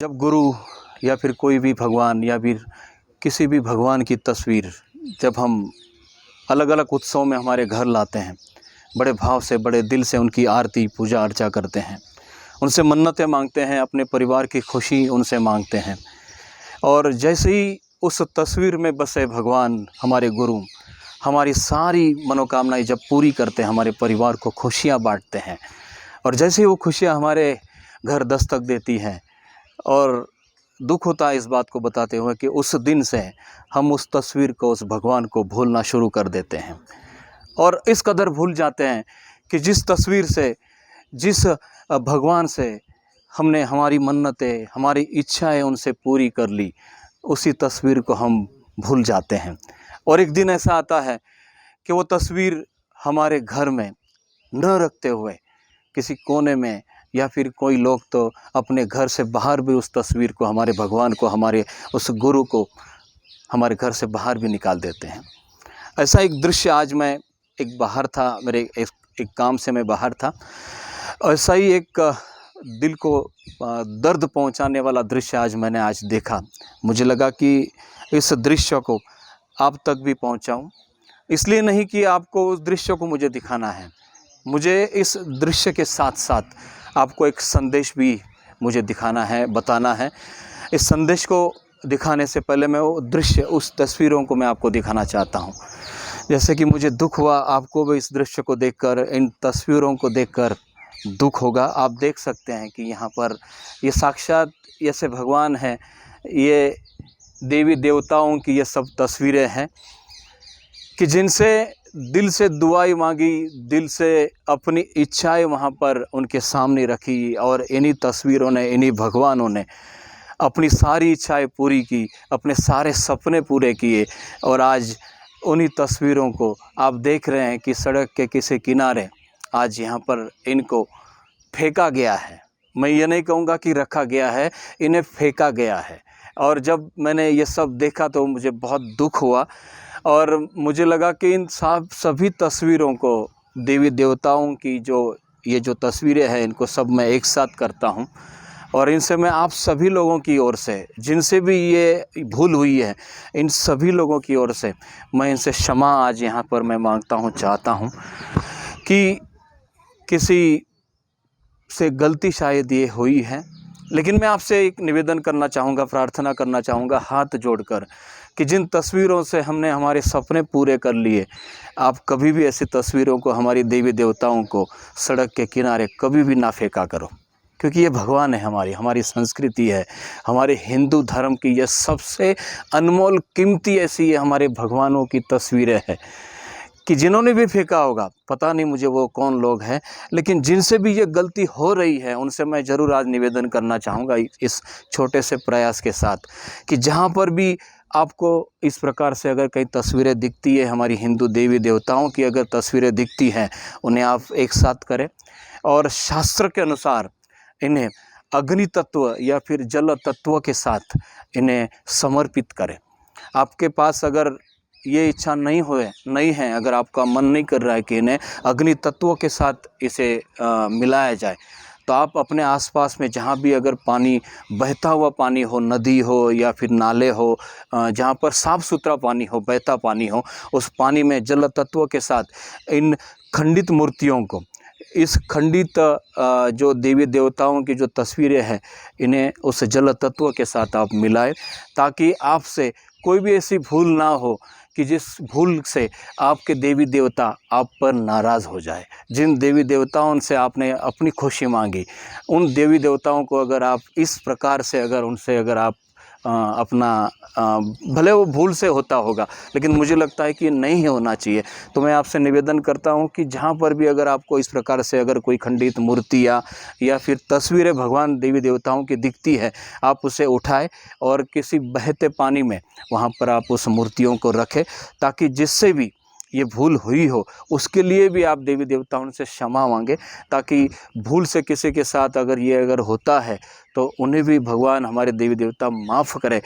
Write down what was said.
जब गुरु या फिर कोई भी भगवान या फिर किसी भी भगवान की तस्वीर जब हम अलग अलग उत्सव में हमारे घर लाते हैं, बड़े भाव से बड़े दिल से उनकी आरती पूजा अर्चा करते हैं, उनसे मन्नतें मांगते हैं, अपने परिवार की खुशी उनसे मांगते हैं। और जैसे ही उस तस्वीर में बसे भगवान हमारे गुरु हमारी सारी मनोकामनाएं जब पूरी करते हैं, हमारे परिवार को खुशियां बांटते हैं, और जैसे ही वो खुशियां हमारे घर दस्तक देती हैं और दुख होता है इस बात को बताते हुए कि उस दिन से हम उस तस्वीर को, उस भगवान को भूलना शुरू कर देते हैं और इस कदर भूल जाते हैं कि जिस तस्वीर से, जिस भगवान से हमने हमारी मन्नतें, हमारी इच्छाएं उनसे पूरी कर ली, उसी तस्वीर को हम भूल जाते हैं। और एक दिन ऐसा आता है कि वो तस्वीर हमारे घर में न रखते हुए किसी कोने में, या फिर कोई लोग तो अपने घर से बाहर भी उस तस्वीर को, हमारे भगवान को, हमारे उस गुरु को हमारे घर से बाहर भी निकाल देते हैं। ऐसा एक दृश्य, आज मैं एक बाहर था, मेरे एक काम से मैं बाहर था, ऐसा ही एक दिल को दर्द पहुंचाने वाला दृश्य आज देखा। मुझे लगा कि इस दृश्य को आप तक भी पहुंचाऊं, इसलिए नहीं कि आपको उस दृश्य को मुझे दिखाना है, मुझे इस दृश्य के साथ साथ आपको एक संदेश भी मुझे दिखाना है, बताना है। इस संदेश को दिखाने से पहले मैं वो दृश्य, उस तस्वीरों को मैं आपको दिखाना चाहता हूँ। जैसे कि मुझे दुख हुआ, आपको भी इस दृश्य को देखकर, इन तस्वीरों को देखकर दुख होगा। आप देख सकते हैं कि यहाँ पर ये साक्षात ऐसे भगवान हैं, ये देवी देवताओं की ये सब तस्वीरें हैं कि जिनसे दिल से दुआएं मांगी, दिल से अपनी इच्छाएं वहाँ पर उनके सामने रखी, और इन्हीं तस्वीरों ने, इन्हीं भगवानों ने अपनी सारी इच्छाएं पूरी की, अपने सारे सपने पूरे किए। और आज उन्हीं तस्वीरों को आप देख रहे हैं कि सड़क के किसी किनारे आज यहाँ पर इनको फेंका गया है। मैं ये नहीं कहूँगा कि रखा गया है, इन्हें फेंका गया है। और जब मैंने ये सब देखा तो मुझे बहुत दुख हुआ, और मुझे लगा कि इन सभी तस्वीरों को, देवी देवताओं की ये जो तस्वीरें हैं, इनको सब मैं एक साथ करता हूँ, और इनसे मैं आप सभी लोगों की ओर से, जिनसे भी ये भूल हुई है, इन सभी लोगों की ओर से मैं इनसे क्षमा आज यहाँ पर मैं मांगता हूँ, चाहता हूँ कि किसी से गलती शायद ये हुई है, लेकिन मैं आपसे एक निवेदन करना चाहूँगा, प्रार्थना करना चाहूँगा हाथ जोड़कर, कि जिन तस्वीरों से हमने हमारे सपने पूरे कर लिए, आप कभी भी ऐसी तस्वीरों को, हमारी देवी देवताओं को सड़क के किनारे कभी भी ना फेंका करो, क्योंकि ये भगवान है, हमारी संस्कृति है, हमारे हिंदू धर्म की ये सबसे अनमोल कीमती ऐसी ये हमारे भगवानों की तस्वीरें हैं कि जिन्होंने भी फेंका होगा, पता नहीं मुझे वो कौन लोग हैं, लेकिन जिनसे भी ये गलती हो रही है उनसे मैं ज़रूर आज निवेदन करना चाहूँगा इस छोटे से प्रयास के साथ, कि जहाँ पर भी आपको इस प्रकार से अगर कई तस्वीरें दिखती है, हमारी हिंदू देवी देवताओं की अगर तस्वीरें दिखती हैं, उन्हें आप एक साथ करें और शास्त्र के अनुसार इन्हें अग्नि तत्व या फिर जल तत्व के साथ इन्हें समर्पित करें। आपके पास अगर ये इच्छा नहीं है, अगर आपका मन नहीं कर रहा है कि इन्हें अग्नि तत्वों के साथ इसे मिलाया जाए, तो आप अपने आसपास में जहाँ भी अगर पानी, बहता हुआ पानी हो, नदी हो या फिर नाले हो, जहाँ पर साफ़ सुथरा पानी हो, बहता पानी हो, उस पानी में जल तत्वों के साथ इन खंडित मूर्तियों को, इस खंडित जो देवी देवताओं की जो तस्वीरें हैं, इन्हें उस जल तत्व के साथ आप मिलाएं, ताकि आपसे कोई भी ऐसी भूल ना हो कि जिस भूल से आपके देवी देवता आप पर नाराज़ हो जाए। जिन देवी देवताओं से आपने अपनी खुशी मांगी, उन देवी देवताओं को अगर आप इस प्रकार से, अगर उनसे अगर आप अपना, भले वो भूल से होता होगा, लेकिन मुझे लगता है कि नहीं होना चाहिए। तो मैं आपसे निवेदन करता हूँ कि जहाँ पर भी अगर आपको इस प्रकार से अगर कोई खंडित मूर्ति या फिर तस्वीरें भगवान देवी देवताओं की दिखती है, आप उसे उठाएं और किसी बहते पानी में वहाँ पर आप उस मूर्तियों को रखें, ताकि जिससे भी ये भूल हुई हो उसके लिए भी आप देवी देवताओं से क्षमा मांगे, ताकि भूल से किसी के साथ अगर होता है तो उन्हें भी भगवान, हमारे देवी देवता माफ़ करें।